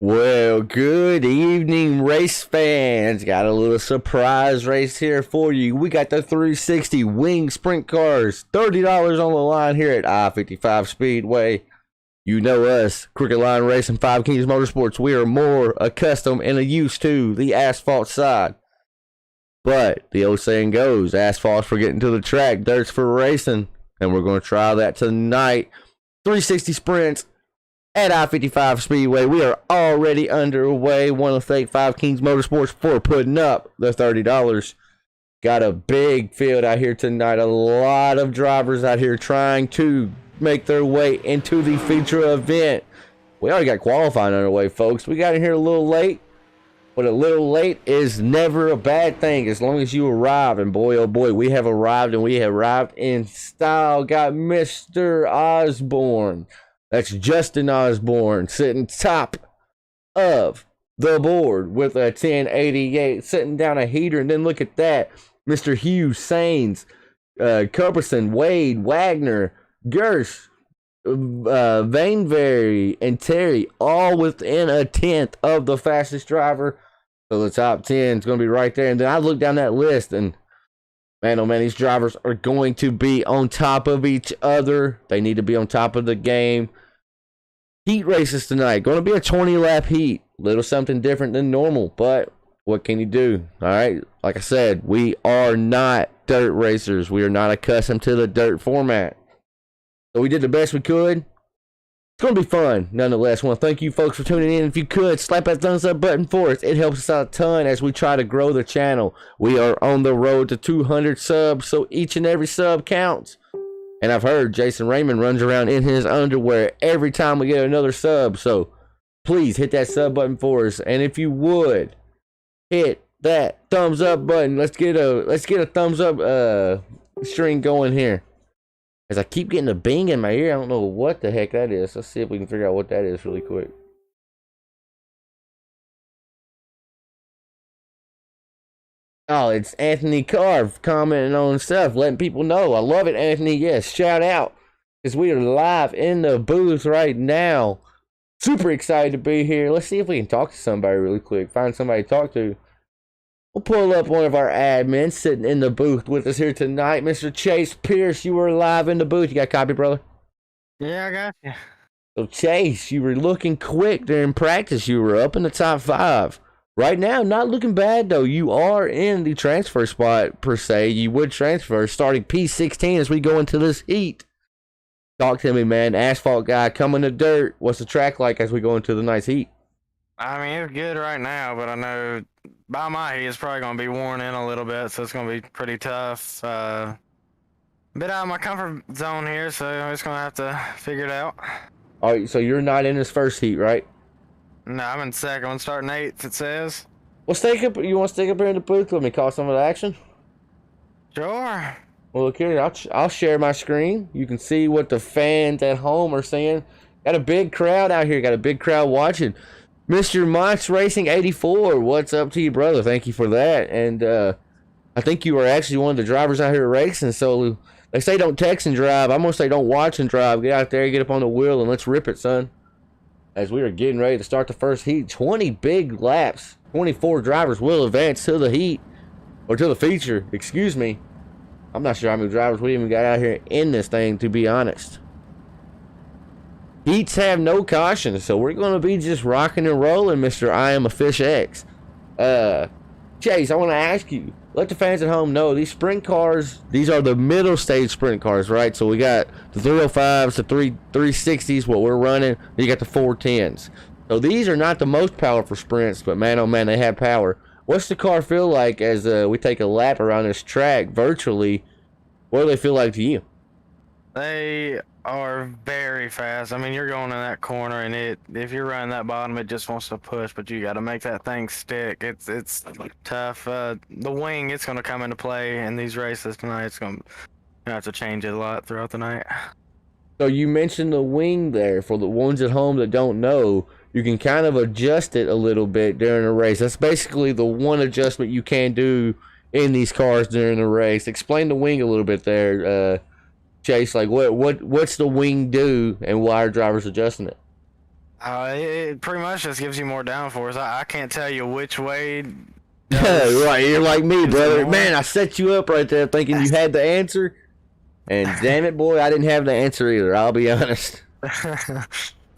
Well, good evening, race fans. Got a little surprise race here for you. We got the 360 Wing Sprint Cars, $30 on the line here at I-55 Speedway. You know us, Crooked Line Racing, FiveKings Motorsports. We are more accustomed and used to the asphalt side. But the old saying goes, asphalt's for getting to the track, dirt's for racing. And we're going to try that tonight. 360 sprints at I-55 Speedway. We are already underway. Want to thank FiveKings Motorsports for putting up the $30. Got a big field out here tonight. A lot of drivers out here trying to make their way into the feature event. We already got qualifying underway, folks. We got in here a little late, but a little late is never a bad thing as long as you arrive. And boy, oh boy, we have arrived, and we have arrived in style. Got Mr. Osborne. That's Justin Osborne sitting top of the board with a 1088, sitting down a heater. And then look at that. Mr. Hughes, Sainz, Culberson, Wade, Wagner, Gersh, Vainberry, and Terry, all within a tenth of the fastest driver. So the top 10 is going to be right there. And then I look down that list, and man, oh man, these drivers are going to be on top of each other. They need to be on top of the game. Heat races tonight. Going to be a 20-lap heat. Little something different than normal, but what can you do? All right, like I said, we are not dirt racers. We are not accustomed to the dirt format. So we did the best we could. It's going to be fun, nonetheless. I want to thank you folks for tuning in. If you could, slap that thumbs up button for us. It helps us out a ton as we try to grow the channel. We are on the road to 200 subs, so each and every sub counts. And I've heard Jason Raymond runs around in his underwear every time we get another sub. So please hit that sub button for us. And if you would, hit that thumbs up button. Let's get a thumbs up string going here. As I keep getting a bing in my ear, I don't know what the heck that is. Let's see if we can figure out what that is really quick. Oh, it's Anthony Carve commenting on stuff, letting people know. I love it, Anthony. Yes, shout out. Because we are live in the booth right now. Super excited to be here. Let's see if we can talk to somebody really quick. Find somebody to talk to. We'll pull up one of our admins sitting in the booth with us here tonight. Mr. Chase Pierce, you were live in the booth. You got a copy, brother? Yeah, I got you. So, Chase, you were looking quick during practice. You were up in the top 5. Right now, not looking bad, though. You are in the transfer spot, per se. You would transfer starting P16 as we go into this heat. Talk to me, man. Asphalt guy coming to dirt. What's the track like as we go into the nice heat? I mean, it's good right now, but I know by my heat, it's probably going to be worn in a little bit, so it's going to be pretty tough. A bit out of my comfort zone here, so I'm just going to have to figure it out. All right, so you're not in this first heat, right? No, I'm in second. I'm starting 8th, it says. Well, you want to stick up here in the booth? Let me call some of the action. Sure. Well, look here. I'll share my screen. You can see what the fans at home are saying. Got a big crowd out here. Got a big crowd watching. Mr. Mox Racing 84, what's up to you, brother? Thank you for that. And I think you are actually one of the drivers out here racing. So they say don't text and drive. I'm going to say don't watch and drive. Get out there, get up on the wheel, and let's rip it, son. As we are getting ready to start the first heat. 20 big laps. 24 drivers will advance to the heat. Or to the feature, excuse me. I'm not sure how many drivers we even got out here in this thing, to be honest. Heats have no caution, so we're going to be just rocking and rolling, Mr. I Am a Fish X. Chase, I want to ask you, let the fans at home know, these sprint cars, these are the middle stage sprint cars, right? So we got the 305s, the 360s, what we're running, then you got the 410s. So these are not the most powerful sprints, but man, oh man, they have power. What's the car feel like as we take a lap around this track virtually? What do they feel like to you? They are very fast. I mean, you're going in that corner, and if you're running that bottom, it just wants to push, but you got to make that thing stick. It's tough. The wing, it's going to come into play in these races tonight. It's going to have to change it a lot throughout the night. So you mentioned the wing there. For the ones at home that don't know, you can kind of adjust it a little bit during a race. That's basically the one adjustment you can do in these cars during the race. Explain the wing a little bit there, Chase. Like what's the wing do, and why are drivers adjusting it? It pretty much just gives you more downforce. I can't tell you which way Right, you're like me, brother. more. Man, I set you up right there thinking you had the answer. And damn it, boy, I didn't have the answer either. I'll be honest.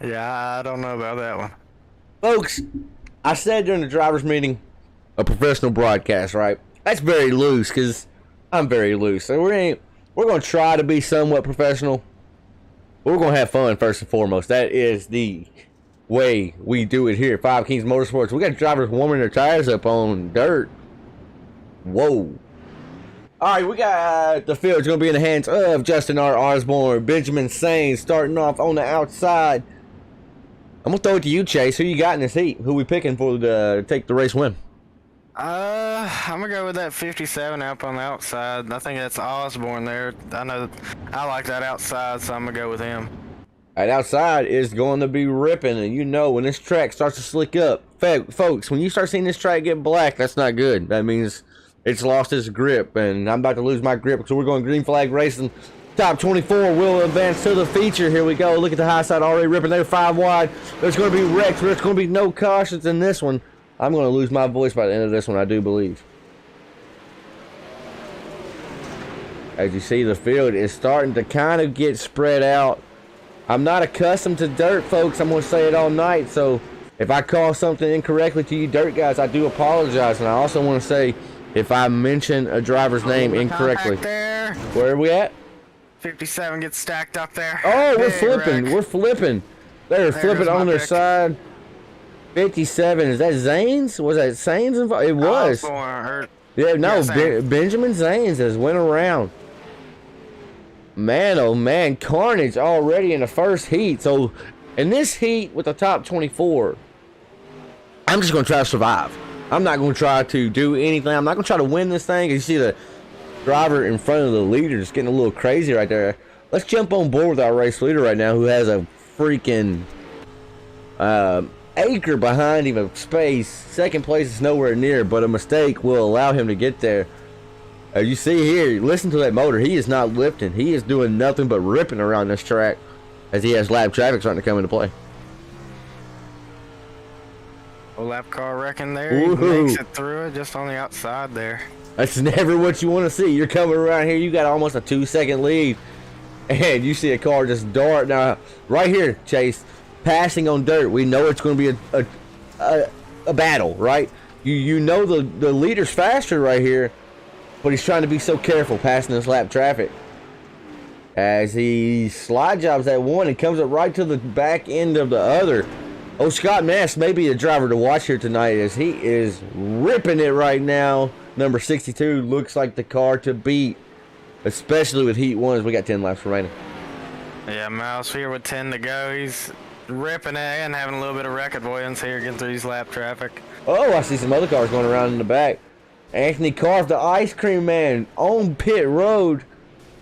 Yeah, I don't know about that one. Folks, I said during the driver's meeting, a professional broadcast, right? That's very loose because I'm very loose. So we're going to try to be somewhat professional. We're going to have fun first and foremost. That is the way we do it here at FiveKings Motorsports. We got drivers warming their tires up on dirt. Whoa. All right, we got the field's going to be in the hands of Justin R. Osborne, Benjamin Sainz starting off on the outside. I'm going to throw it to you, Chase. Who you got in this heat? Who we picking for to take the race win? I'm gonna go with that 57 up on the outside. I think that's Osborne there. I know I like that outside, so I'm gonna go with him. That outside is going to be ripping, and you know when this track starts to slick up, folks, when you start seeing this track get black, that's not good. That means it's lost its grip, and I'm about to lose my grip, so we're going green flag racing. Top 24 will advance to the feature. Here we go. Look at the high side already ripping. They're 5 wide. There's going to be wrecks. There's going to be no cautions in this one. I'm going to lose my voice by the end of this one, I do believe. As you see, the field is starting to kind of get spread out. I'm not accustomed to dirt, folks. I'm going to say it all night. So if I call something incorrectly to you dirt guys, I do apologize. And I also want to say if I mention a driver's name incorrectly. There. Where are we at? 57 gets stacked up there. Oh, we're Big flipping. wreck. We're flipping. They're flipping on their side. 57. Is that Zanes? Was that Zanes involved? It was. Yeah, no. Benjamin Zanes has went around. Man, oh man. Carnage already in the first heat. So, in this heat with the top 24, I'm just going to try to survive. I'm not going to try to do anything. I'm not going to try to win this thing. You see the driver in front of the leader just getting a little crazy right there. Let's jump on board with our race leader right now, who has a freaking acre behind him of space. Second place is nowhere near, but a mistake will allow him to get there. As you see here, listen to that motor. He is not lifting. He is doing nothing but ripping around this track as he has lap traffic starting to come into play. A lap car wrecking there. He makes it through it just on the outside there. That's never what you want to see. You're coming around here, you got almost a 2-second lead, and you see a car just dart. Now, right here, Chase, passing on dirt, we know it's going to be a battle, right? You know the leader's faster right here, but he's trying to be so careful passing this lap traffic. As he slide jobs that one and comes up right to the back end of the other. Oh, Scott Mass may be a driver to watch here tonight as he is ripping it right now. Number 62 looks like the car to beat, especially with heat 1 as we got 10 laps remaining. Yeah, Mouse here with 10 to go. He's ripping it and having a little bit of wreck avoidance here, getting through these lap traffic. Oh, I see some other cars going around in the back. Anthony Carf, the ice cream man, on pit road.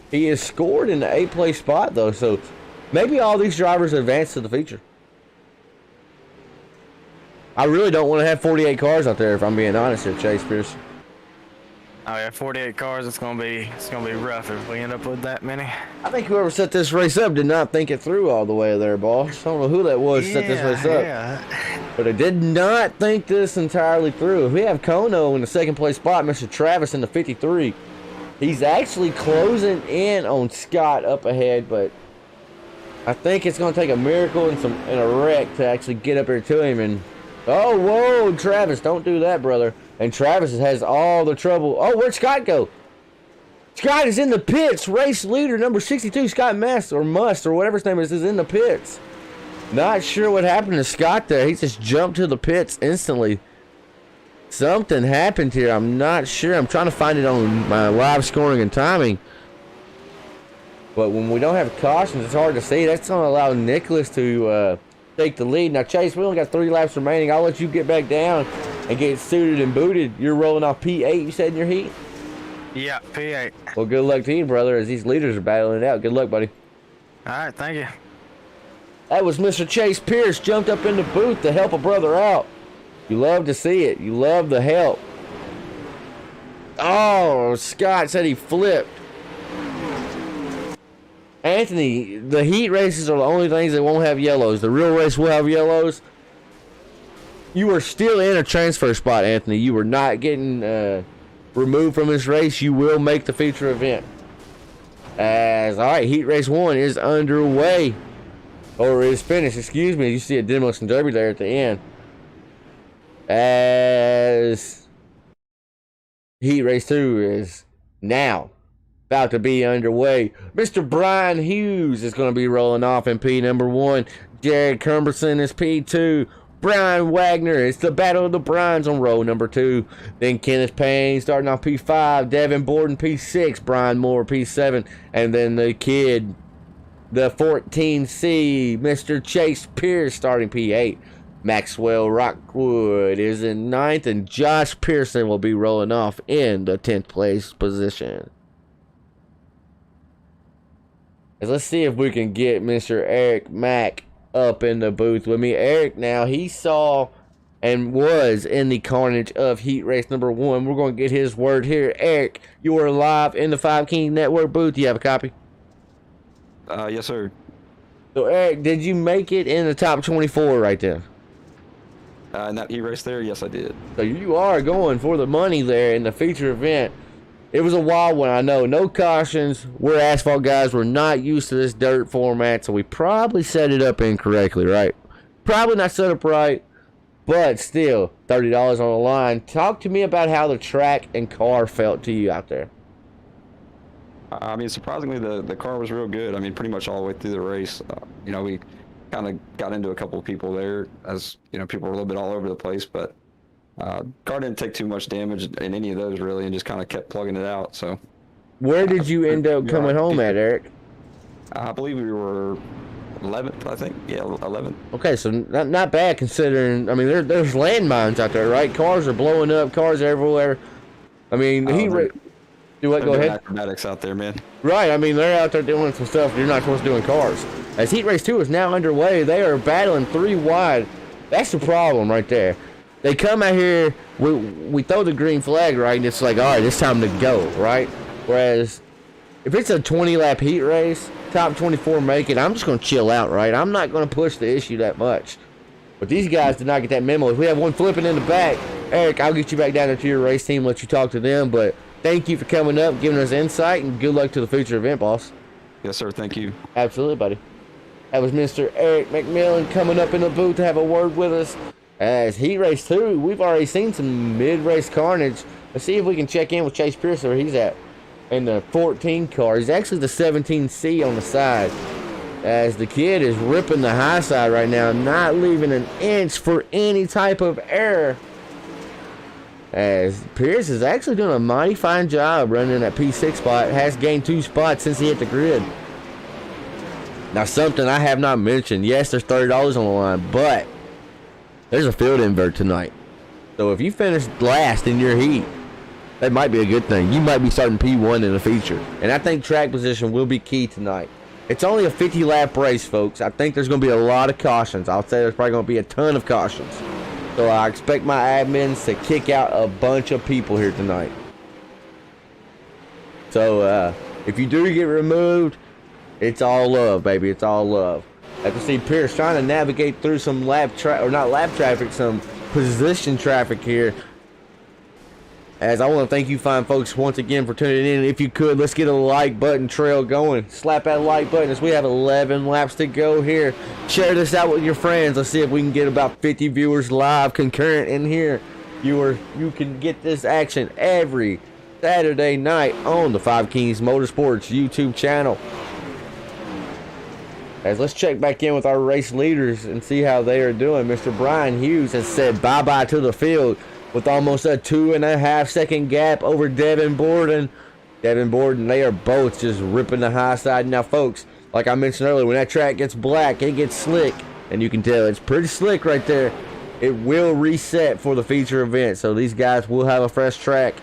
He is scored in the 8th place spot, though, so maybe all these drivers advance to the feature. I really don't want to have 48 cars out there, if I'm being honest here, Chase Pierce. Oh yeah, 48 cars. It's gonna be rough if we end up with that many. I think whoever set this race up did not think it through all the way there, boss. I don't know who that was set this race up. Yeah. But I did not think this entirely through. If we have Kono in the 2nd place spot, Mr. Travis in the 53. He's actually closing in on Scott up ahead, but I think it's going to take a miracle and a wreck to actually get up here to him. And oh, whoa, Travis, don't do that, brother. And Travis has all the trouble. Oh, where'd Scott go? Scott is in the pits. Race leader number 62, Scott Must or whatever his name is in the pits. Not sure what happened to Scott there. He just jumped to the pits instantly. Something happened here. I'm not sure. I'm trying to find it on my live scoring and timing. But when we don't have cautions, it's hard to see. That's going to allow Nicholas to take the lead. Now, Chase, we only got 3 laps remaining. I'll let you get back down and get suited and booted. You're rolling off P8, you said, in your heat? Yeah, P8. Well, good luck to you, brother, as these leaders are battling it out. Good luck, buddy. All right, thank you. That was Mr. Chase Pierce, jumped up in the booth to help a brother out. You love to see it. You love the help. Oh, Scott said he flipped. Anthony, the heat races are the only things that won't have yellows. The real race will have yellows. You are still in a transfer spot, Anthony. You are not getting removed from this race. You will make the feature event. All right, heat race 1 is underway. Or is finished, excuse me. You see a demolition derby there at the end. As heat race 2 is now about to be underway. Mr. Brian Hughes is going to be rolling off in P number 1. Jared Cumberson is P2. Brian Wagner, it's the battle of the Brians on row number 2. Then Kenneth Payne starting off P5. Devin Borden P6. Brian Moore P7. And then the kid, the 14C, Mr. Chase Pierce starting P8. Maxwell Rockwood is in 9th. And Josh Pearson will be rolling off in the 10th place position. Let's see if we can get Mr. Eric Mack up in the booth with me. Eric, now, he saw and was in the carnage of heat race number 1. We're going to get his word here. Eric, you are live in the FiveKings Network booth. Do you have a copy? Yes, sir. So, Eric, did you make it in the top 24 right there? In that heat race there, yes, I did. So you are going for the money there in the feature event. It was a wild one, I know. No cautions. We're asphalt guys. We're not used to this dirt format, so we probably set it up incorrectly, right? Probably not set up right, but still, $30 on the line. Talk to me about how the track and car felt to you out there. I mean, surprisingly, the car was real good. I mean, pretty much all the way through the race. You know, we kind of got into a couple of people there, as, you know, people were a little bit all over the place, but car didn't take too much damage in any of those, really, and just kind of kept plugging it out. So, where did you end up coming home at, Eric? I believe we were 11th, I think. Yeah, 11th. Okay, so not bad considering. I mean, there's landmines out there, right? Cars are blowing up, cars everywhere. I mean, do what? Go ahead. Acrobatics out there, man. Right. I mean, they're out there doing some stuff you're not supposed to do in cars. As heat race 2 is now underway, they are battling 3 wide. That's the problem right there. They come out here, we throw the green flag, right, and it's like, all right, it's time to go, right? Whereas, if it's a 20-lap heat race, top 24 make it, I'm just going to chill out, right? I'm not going to push the issue that much. But these guys did not get that memo. If we have one flipping in the back, Eric, I'll get you back down there to your race team, let you talk to them. But thank you for coming up, giving us insight, and good luck to the future event, boss. Yes, sir. Thank you. Absolutely, buddy. That was Mr. Eric McMillan coming up in the booth to have a word with us. As heat race 2, we've already seen some mid-race carnage. Let's see if we can check in with Chase Pierce where he's at. In the 14 car. He's actually the 17C on the side. As the kid is ripping the high side right now, not leaving an inch for any type of error. As Pierce is actually doing a mighty fine job running in that P6 spot. Has gained 2 spots since he hit the grid. Now, something I have not mentioned. Yes, there's $30 on the line, but there's a field invert tonight. So if you finish last in your heat, that might be a good thing. You might be starting P1 in the feature. And I think track position will be key tonight. It's only a 50-lap race, folks. I think there's going to be a lot of cautions. I'll say there's probably going to be a ton of cautions. So I expect my admins to kick out a bunch of people here tonight. So if you do get removed, it's all love, baby. It's all love. I can see Pierce trying to navigate through some some position traffic here. As I want to thank you fine folks once again for tuning in. If you could, let's get a like button trail going. Slap that like button as we have 11 laps to go here. Share this out with your friends. Let's see if we can get about 50 viewers live concurrent in here. You can get this action every Saturday night on the FiveKings Motorsports YouTube channel. As let's check back in with our race leaders and see how they are doing. Mr. Brian Hughes has said bye-bye to the field with almost a 2.5 second gap over Devin Borden. Devin Borden, they are both just ripping the high side. Now, folks, like I mentioned earlier, when that track gets black, it gets slick. And you can tell it's pretty slick right there. It will reset for the feature event. So these guys will have a fresh track.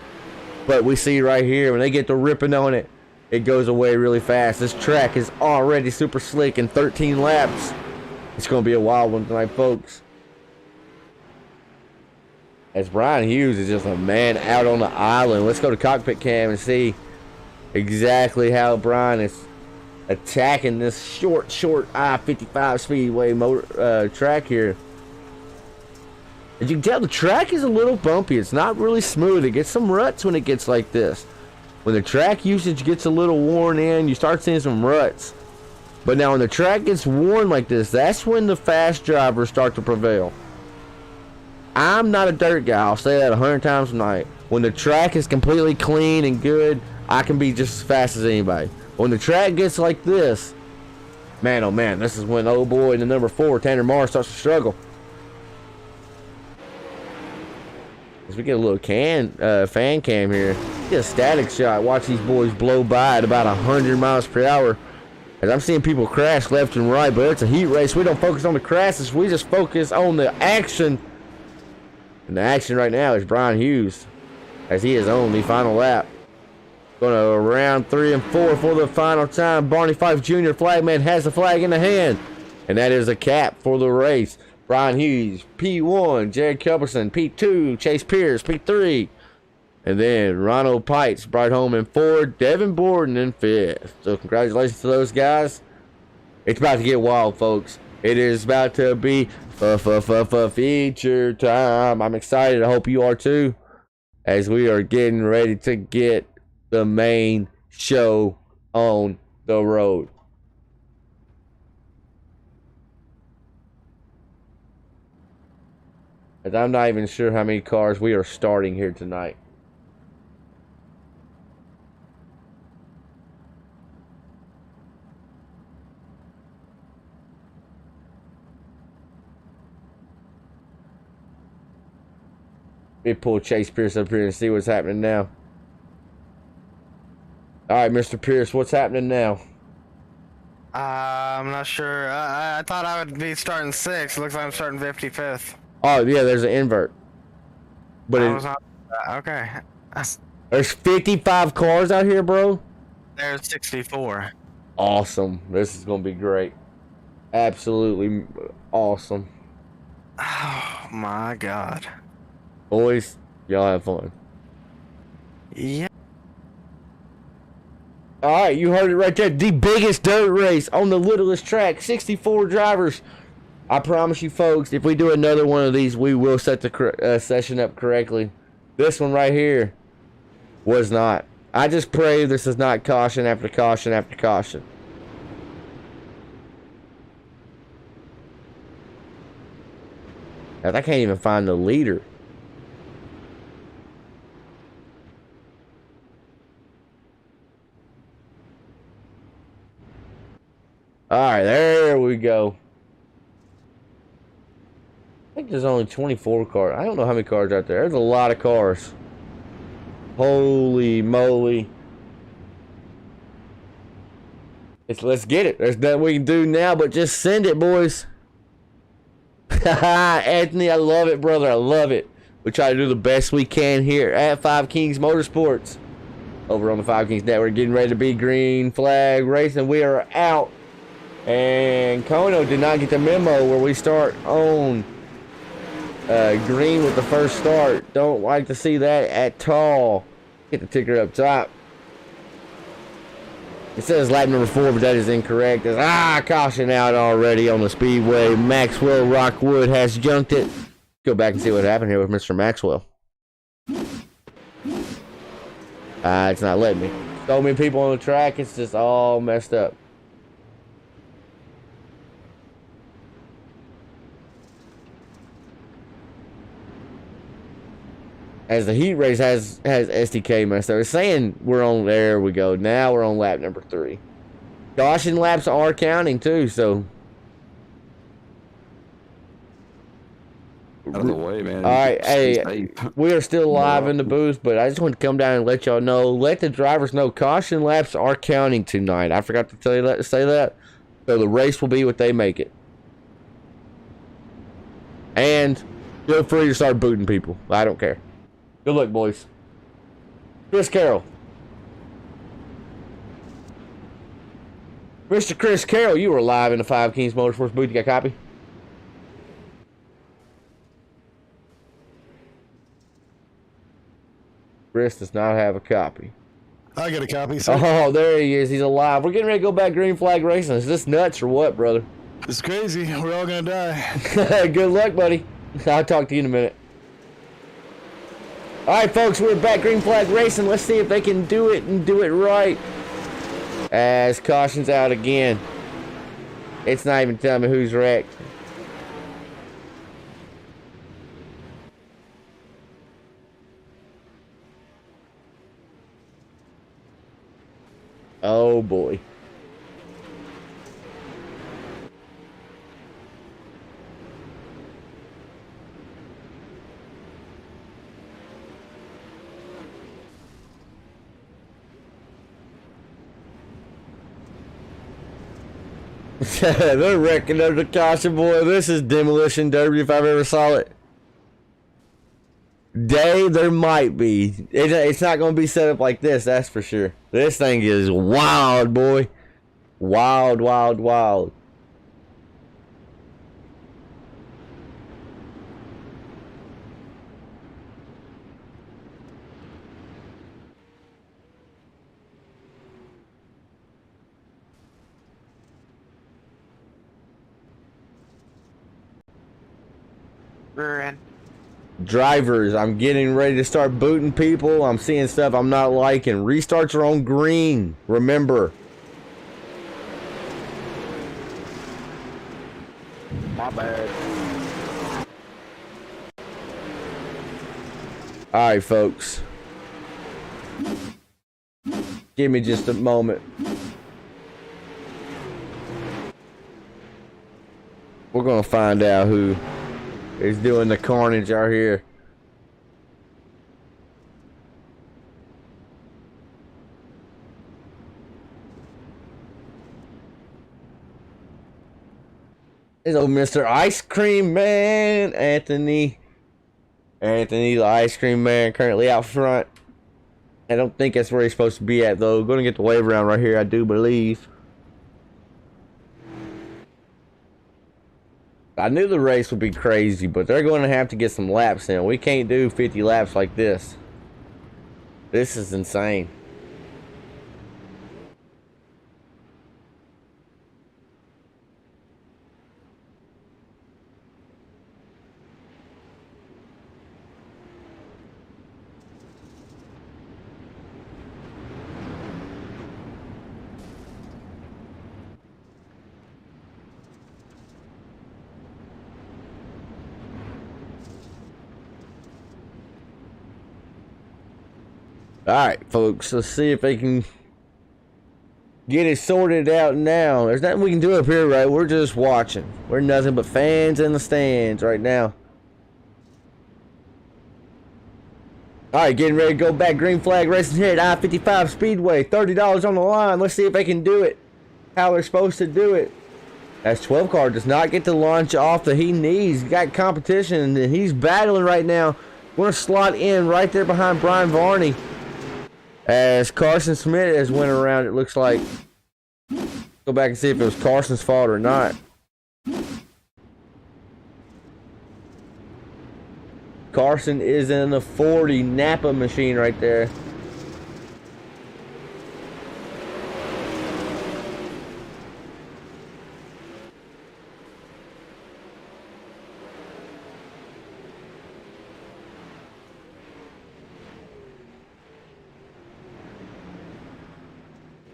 But we see right here, when they get to ripping on it, it goes away really fast. This track is already super slick in 13 laps. It's going to be a wild one tonight, folks. As Brian Hughes is just a man out on the island. Let's go to cockpit cam and see exactly how Brian is attacking this short I-55 speedway motor track here. As you can tell, the track is a little bumpy. It's not really smooth. It gets some ruts when it gets like this. When the track usage gets a little worn in, you start seeing some ruts. But now when the track gets worn like this, that's when the fast drivers start to prevail. I'm not a dirt guy. I'll say that 100 times a night. When the track is completely clean and good, I can be just as fast as anybody. When the track gets like this, man, oh man, this is when old boy in the number 4, Tanner Morris, starts to struggle. As we get a little fan cam here, get a static shot. Watch these boys blow by at about 100 miles per hour. As I'm seeing people crash left and right, but it's a heat race. We don't focus on the crashes. We just focus on the action. And the action right now is Brian Hughes, as he is on the final lap. Going to round 3 and 4 for the final time. Barney Fife Jr. flagman has the flag in the hand, and that is a cap for the race. Brian Hughes, P1, Jared Culberson, P2, Chase Pierce, P3, and then Ronald Pites, Bright Home in 4th, Devin Borden in 5th. So congratulations to those guys. It's about to get wild, folks. It is about to be feature time. I'm excited. I hope you are too, as we are getting ready to get the main show on the road. As I'm not even sure how many cars we are starting here tonight. Let me pull Chase Pierce up here and see what's happening now. All right, Mr. Pierce, what's happening now? I'm not sure. I thought I would be starting 6th. Looks like I'm starting 55th. Oh, yeah, there's an invert. But I was not. Okay. There's 55 cars out here, bro. There's 64. Awesome. This is going to be great. Absolutely awesome. Oh my God. Boys, y'all have fun. Yeah. Alright, you heard it right there. The biggest dirt race on the littlest track. 64 drivers. I promise you, folks, if we do another one of these, we will set the session up correctly. This one right here was not. I just pray this is not caution after caution after caution. I can't even find the leader. Alright, there we go. I think there's only 24 cars. I don't know how many cars out there. There's a lot of cars. Holy moly. Let's get it. There's nothing we can do now but just send it, boys. Anthony, I love it, brother. I love it. We try to do the best we can here at FiveKings Motorsports. Over on the FiveKings Network, getting ready to be green flag racing. We are out. And Kono did not get the memo where we start on green with the first start. Don't like to see that at all. Get the ticker up top. It says lap number 4, but that is incorrect. There's caution out already on the speedway. Maxwell Rockwood has junked it. Go back and see what happened here with Mr. Maxwell. It's not letting me. So many people on the track, it's just all messed up. As the heat race has SDK messed up. It's saying we're on, there we go. Now we're on lap number 3. Caution laps are counting too, so. Out of the way, man. Alright, hey, we are still live in the booth, but I just want to come down and let y'all know, let the drivers know caution laps are counting tonight. I forgot to tell you that, say that. So the race will be what they make it. And feel free to start booting people. I don't care. Good luck, boys. Chris Carroll. Mr. Chris Carroll, you were live in the FiveKings Motorsports booth. You got a copy? Chris does not have a copy. I get a copy, sir. Oh, there he is. He's alive. We're getting ready to go back green flag racing. Is this nuts or what, brother? It's crazy. We're all gonna die. Good luck, buddy. I'll talk to you in a minute. All right, folks, we're back green flag racing. Let's see if they can do it and do it right. As caution's out again. It's not even telling me who's wrecked. Oh boy. They're wrecking under the caution, boy. This is demolition derby if I've ever saw it. Dave, there might be. It's not going to be set up like this, that's for sure. This thing is wild, boy. Wild, wild, wild. Rear end. Drivers, I'm getting ready to start booting people. I'm seeing stuff I'm not liking. Restarts are on green. Remember. My bad. Alright, folks. Give me just a moment. We're gonna find out who is doing the carnage out here. There's old Mr. Ice Cream Man, Anthony. Anthony, the Ice Cream Man, currently out front. I don't think that's where he's supposed to be at, though. Gonna get the wave around right here, I do believe. I knew the race would be crazy, but they're going to have to get some laps in. We can't do 50 laps like this. This is insane. Alright, folks, let's see if they can get it sorted out now. There's nothing we can do up here, right? We're just watching. We're nothing but fans in the stands right now. Alright, getting ready to go back green flag racing here at I-55 Speedway. $30 on the line. Let's see if they can do it. How they're supposed to do it. As 12 car does not get to launch off that he needs. He's got competition and he's battling right now. We're going to slot in right there behind Brian Varney. As Carson Smith has went around, it looks like. Go back and see if it was Carson's fault or not. Carson is in the 40 Napa machine right there.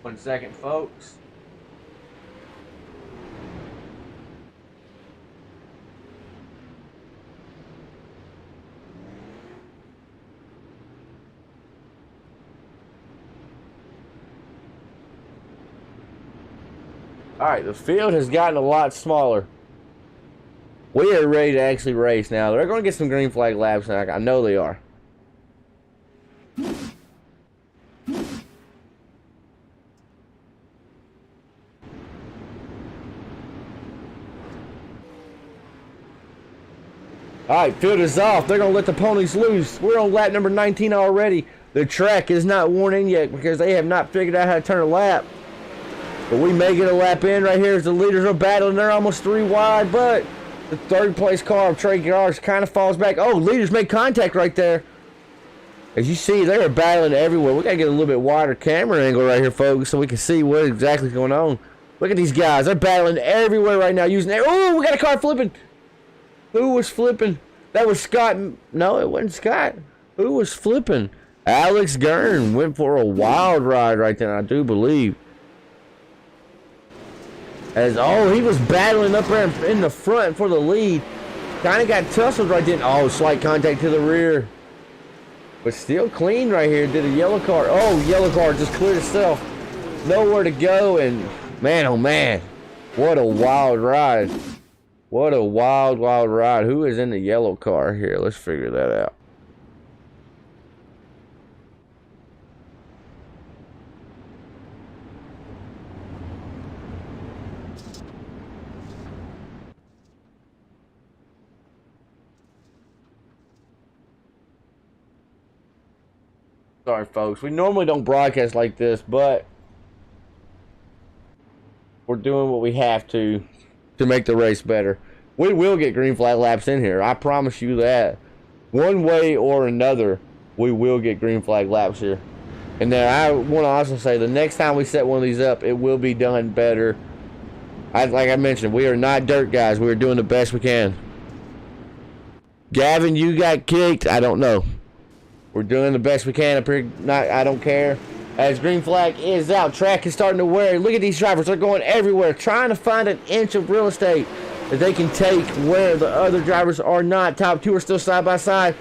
One second, folks. Alright, the field has gotten a lot smaller. We are ready to actually race now. They're going to get some green flag laps now. I know they are. Alright, field is off. They're going to let the ponies loose. We're on lap number 19 already. The track is not worn in yet because they have not figured out how to turn a lap. But we may get a lap in right here as the leaders are battling. They're almost 3 wide, but the third place car of Trey Garage kind of falls back. Oh, leaders make contact right there. As you see, they are battling everywhere. We gotta get a little bit wider camera angle right here, folks, so we can see what exactly is going on. Look at these guys. They're battling everywhere right now using their... Oh, we got a car flipping. Who was flipping? That was Scott. No, it wasn't Scott. Who was flipping? Alex Gurn went for a wild ride right there, I do believe. As, oh, he was battling up there in the front for the lead. Kind of got tussled right then. Oh, slight contact to the rear. But still clean right here. Did a yellow car. Oh, yellow car just cleared itself. Nowhere to go. And man, oh man. What a wild ride. What a wild, wild ride. Who is in the yellow car here? Let's figure that out. Sorry, folks. We normally don't broadcast like this, but we're doing what we have to make the race better. We will get green flag laps in here. I promise you that. One way or another, we will get green flag laps here. And then I want to also say, the next time we set one of these up, it will be done better. Like I mentioned, we are not dirt guys. We are doing the best we can. Gavin, you got kicked. I don't know. We're doing the best we can up here. I don't care. As green flag is out, track is starting to wear. Look at these drivers. They're going everywhere, trying to find an inch of real estate that they can take where the other drivers are not. Top two are still side by side.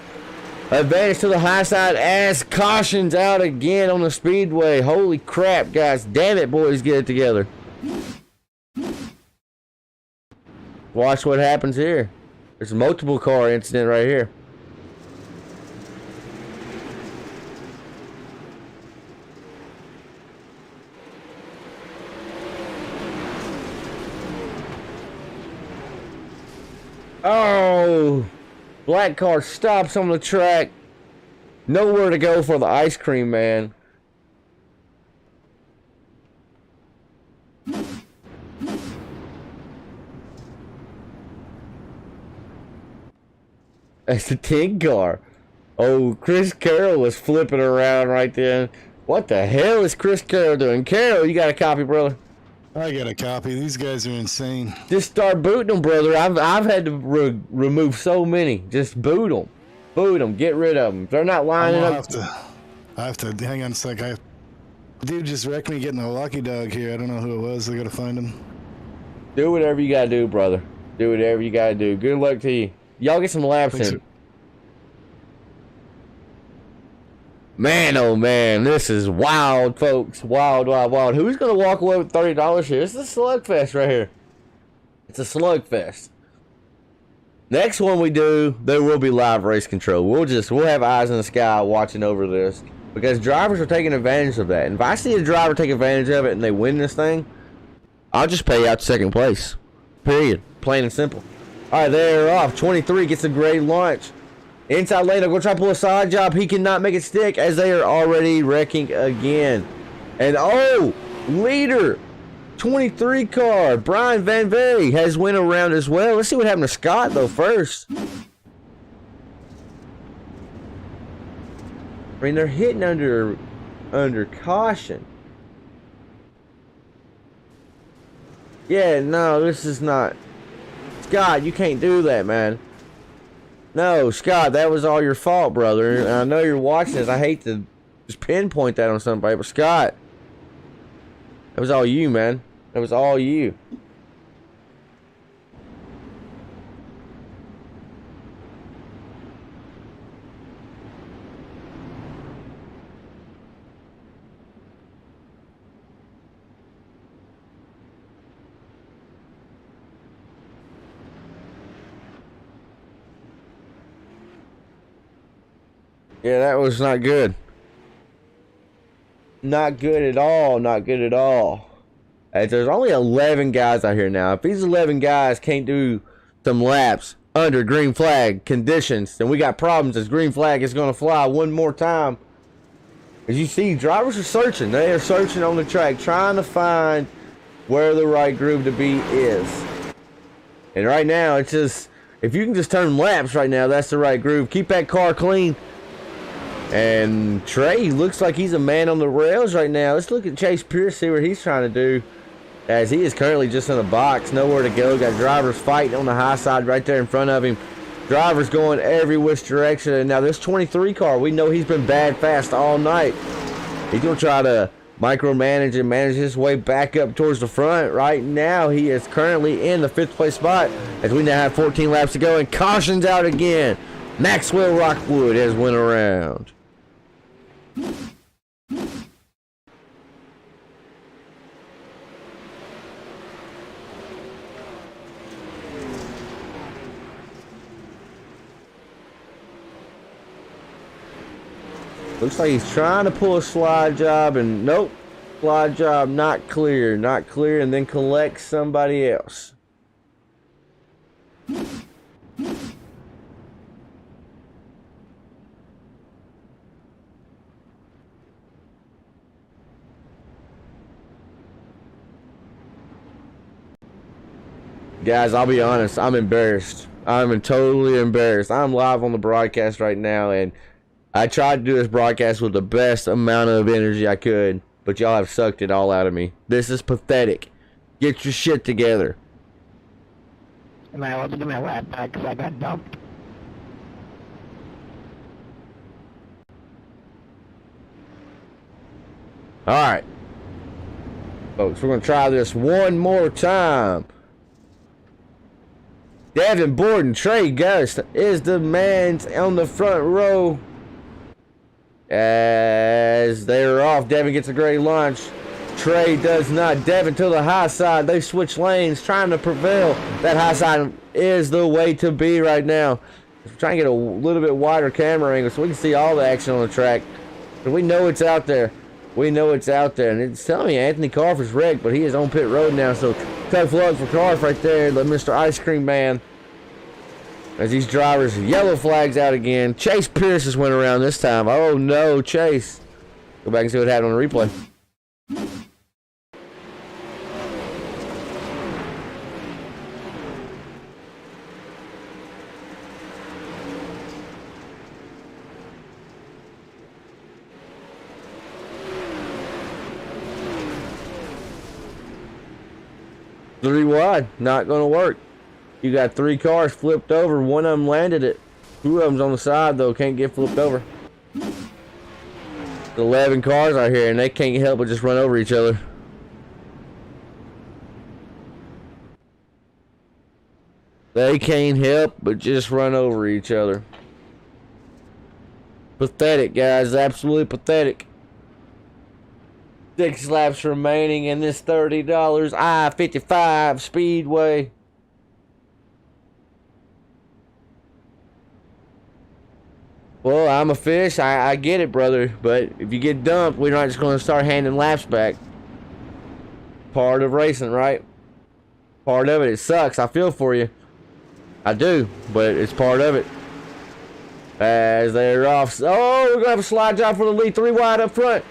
Advantage to the high side as cautions out again on the speedway. Holy crap, guys. Damn it, boys. Get it together. Watch what happens here. There's a multiple car incident right here. Oh, black car stops on the track. Nowhere to go for the ice cream man. That's the 10 car. Oh, Chris Carroll was flipping around right then. What the hell is Chris Carroll doing? Carroll, you got a copy, brother? I got a copy. These guys are insane. Just start booting them, brother. I've had to remove so many. Just boot them. Boot them. Get rid of them. If they're not lining up. I have to hang on a sec. Dude just wrecked me getting a lucky dog here. I don't know who it was. I gotta find him. Do whatever you gotta do, brother. Do whatever you gotta do. Good luck to you. Y'all get some laps in. Man, oh man, this is wild, folks. Wild, wild, wild. Who's gonna walk away with $30 here? This is a slugfest right here. It's a slugfest. Next one we do, there will be live race control. We'll have eyes in the sky watching over this because drivers are taking advantage of that. And if I see a driver take advantage of it and they win this thing, I'll just pay out second place. Period. Plain and simple. All right, they're off. 23 gets a great launch. Inside lane, they're going to try to pull a side job. He cannot make it stick as they are already wrecking again. And oh, leader, 23 car, Brian Van Vey has went around as well. Let's see what happened to Scott, though, first. I mean, they're hitting under caution. Yeah, no, this is not. Scott, you can't do that, man. No, Scott, that was all your fault, brother. And I know you're watching this. I hate to just pinpoint that on somebody, but Scott, that was all you, man. That was all you. Yeah, that was not good. Not good at all. Not good at all. There's only 11 guys out here now. If these 11 guys can't do some laps under green flag conditions, then we got problems as green flag is going to fly one more time. As you see, drivers are searching. They are searching on the track, trying to find where the right groove to be is. And right now, it's just, if you can just turn laps right now, that's the right groove. Keep that car clean. And Trey looks like he's a man on the rails right now. Let's look at Chase Pierce, see what he's trying to do. As he is currently just in a box, nowhere to go. Got drivers fighting on the high side right there in front of him. Drivers going every which direction. And now this 23 car, we know he's been bad fast all night. He's going to try to micromanage and manage his way back up towards the front. Right now, he is currently in the 5th place spot as we now have 14 laps to go. And caution's out again. Maxwell Rockwood has went around. Looks like he's trying to pull a slide job, and nope, slide job not clear, and then collect somebody else. Guys, I'll be honest, I'm embarrassed. I'm totally embarrassed. I'm live on the broadcast right now, and I tried to do this broadcast with the best amount of energy I could, but y'all have sucked it all out of me. This is pathetic. Get your shit together. Am I able to get my lap back because I got dumped? Alright. Folks, we're going to try this one more time. Devin Borden, Trey Ghost is the man on the front row. As they're off, Devin gets a great launch. Trey does not. Devin to the high side. They switch lanes, trying to prevail. That high side is the way to be right now. We're trying to get a little bit wider camera angle so we can see all the action on the track. But we know it's out there. We know it's out there. And it's telling me Anthony Carf is wrecked, but he is on pit road now. So tough luck for Carf right there, the Mr. Ice Cream Man. As these drivers, yellow flags out again. Chase Pierce has went around this time. Oh no, Chase. Go back and see what happened on the replay. Three wide, not gonna work. You got 3 cars flipped over. One of them landed it. 2 of them's on the side, though. Can't get flipped over. 11 cars out here, and they can't help but just run over each other. They can't help but just run over each other. Pathetic, guys. Absolutely pathetic. 6 laps remaining in this $30 I-55 Speedway. Well, I'm a fish. I get it, brother. But if you get dumped, we're not just going to start handing laps back. Part of racing, right? Part of it. It sucks. I feel for you. I do. But it's part of it. As they're off. Oh, we're going to have a slide job for the lead. 3 wide up front.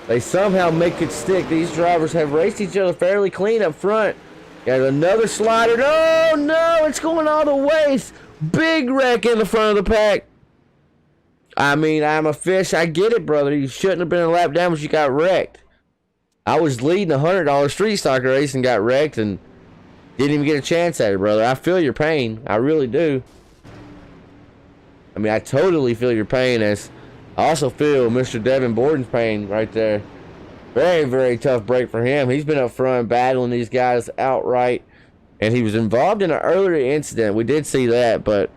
They somehow make it stick. These drivers have raced each other fairly clean up front. Got another slider. No, no. It's going all the way. Big wreck in the front of the pack. I mean, I'm a fish. I get it, brother. You shouldn't have been a lap down, but you got wrecked. I was leading a $100 street soccer race and got wrecked and didn't even get a chance at it, brother. I feel your pain. I really do. I mean, I totally feel your pain. As I also feel Mr. Devin Borden's pain right there. Very, very tough break for him. He's been up front battling these guys outright. And he was involved in an earlier incident. We did see that, but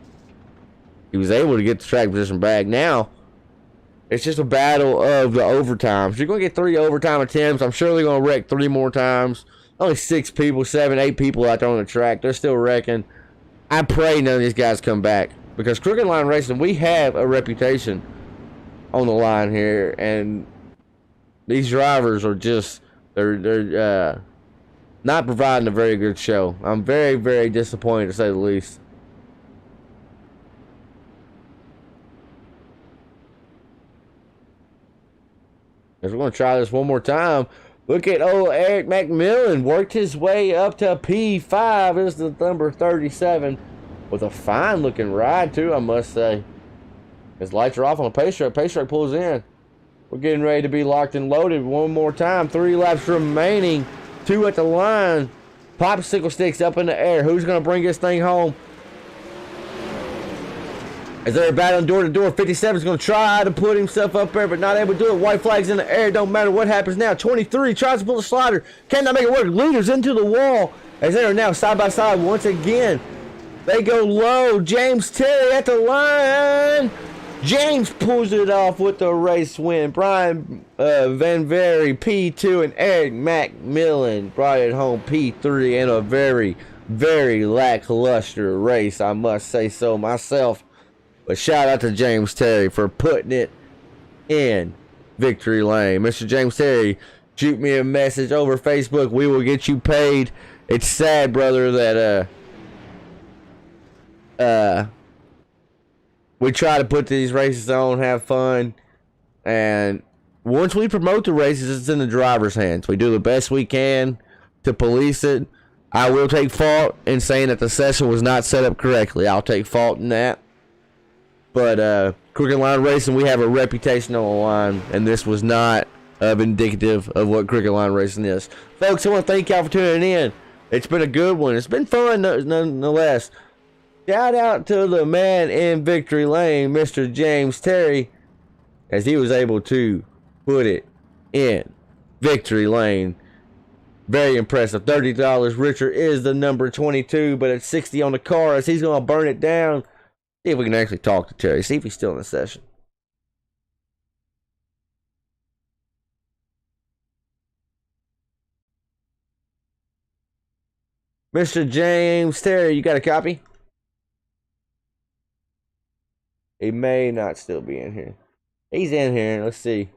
he was able to get the track position back. Now, it's just a battle of the overtimes. You're going to get 3 overtime attempts. I'm sure they're going to wreck 3 more times. Only 6 people, 7, 8 people out there on the track. They're still wrecking. I pray none of these guys come back. Because Crooked Line Racing, we have a reputation on the line here. And these drivers are just, they're not providing a very good show. I'm very, very disappointed, to say the least. We're going to try this one more time. Look at old Eric McMillan. Worked his way up to P5. This is the number 37. With a fine looking ride too, I must say. His lights are off on the pace truck. Pace truck pulls in. We're getting ready to be locked and loaded one more time. 3 laps remaining. 2 at the line. Popsicle sticks up in the air. Who's going to bring this thing home? As they're battling door to door, 57 is going to try to put himself up there, but not able to do it. White flags in the air. Don't matter what happens now. 23 tries to pull the slider. Cannot make it work. Leaders into the wall. As they are now side by side once again. They go low. James Terry at the line. James pulls it off with the race win. Brian Van Very P2 and Eric McMillan brought it home P3 in a very, very lackluster race. I must say so myself. But shout out to James Terry for putting it in victory lane. Mr. James Terry, shoot me a message over Facebook. We will get you paid. It's sad, brother, that we try to put these races on, have fun, and once we promote the races, it's in the driver's hands. We do the best we can to police it. I will take fault in saying that the session was not set up correctly. I'll take fault in that. But Crooked Line Racing, we have a reputation on the line, and this was not indicative of what Crooked Line Racing is. Folks, I want to thank y'all for tuning in. It's been a good one. It's been fun nonetheless. Shout out to the man in victory lane, Mr. James Terry, as he was able to put it in victory lane. Very impressive. $30. Richard is the number 22, but it's 60 on the car as he's going to burn it down. See if we can actually talk to Terry. See if he's still in the session. Mr. James Terry, you got a copy? He may not still be in here. He's in here. Let's see.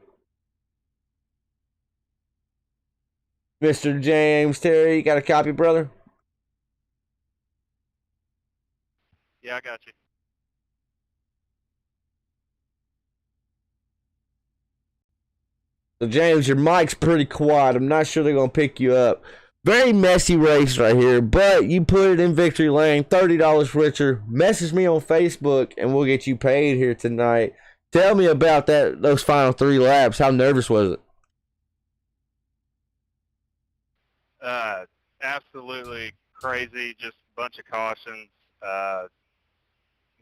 Mr. James Terry, you got a copy, brother? Yeah, I got you. So, James, your mic's pretty quiet. I'm not sure they're going to pick you up. Very messy race right here, but you put it in victory lane. $30 richer. Message me on Facebook, and we'll get you paid here tonight. Tell me about those final 3 laps. How nervous was it? Absolutely crazy. Just a bunch of cautions.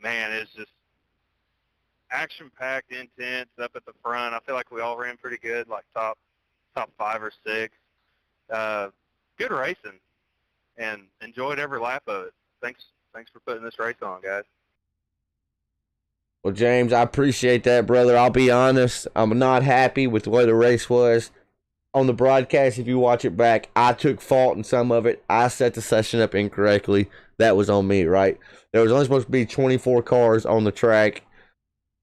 Man, it's just action-packed, intense up at the front. I feel like we all ran pretty good, like top 5 or 6. Good racing, and enjoyed every lap of it. Thanks for putting this race on, guys. Well, James, I appreciate that, brother. I'll be honest. I'm not happy with the way the race was. On the broadcast, if you watch it back, I took fault in some of it. I set the session up incorrectly. That was on me, right? There was only supposed to be 24 cars on the track.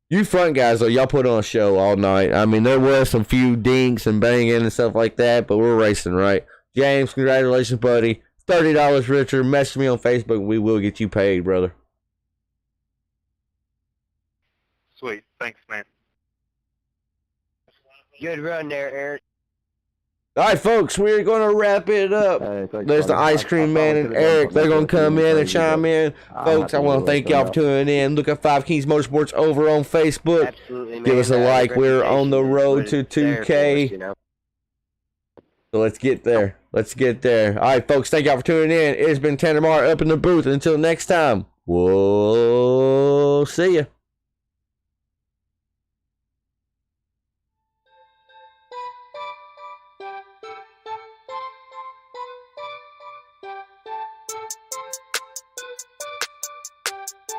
You front guys, though, y'all put on a show all night. I mean, there was some few dinks and banging and stuff like that, but we're racing, right? James, congratulations, buddy. $30 richer. Message me on Facebook. We will get you paid, brother. Sweet. Thanks, man. Good run there, Eric. All right, folks, we're going to wrap it up. There's the Ice Cream Man and Eric. They're going to come in and chime in. Folks, I want to thank y'all for tuning in. Look at FiveKings Motorsports over on Facebook. Absolutely, Give us a like. We're on the road to 2K. Us, So let's get there. Let's get there. All right, folks, thank y'all for tuning in. It's been Tanner Marr up in the booth. Until next time, we'll see ya.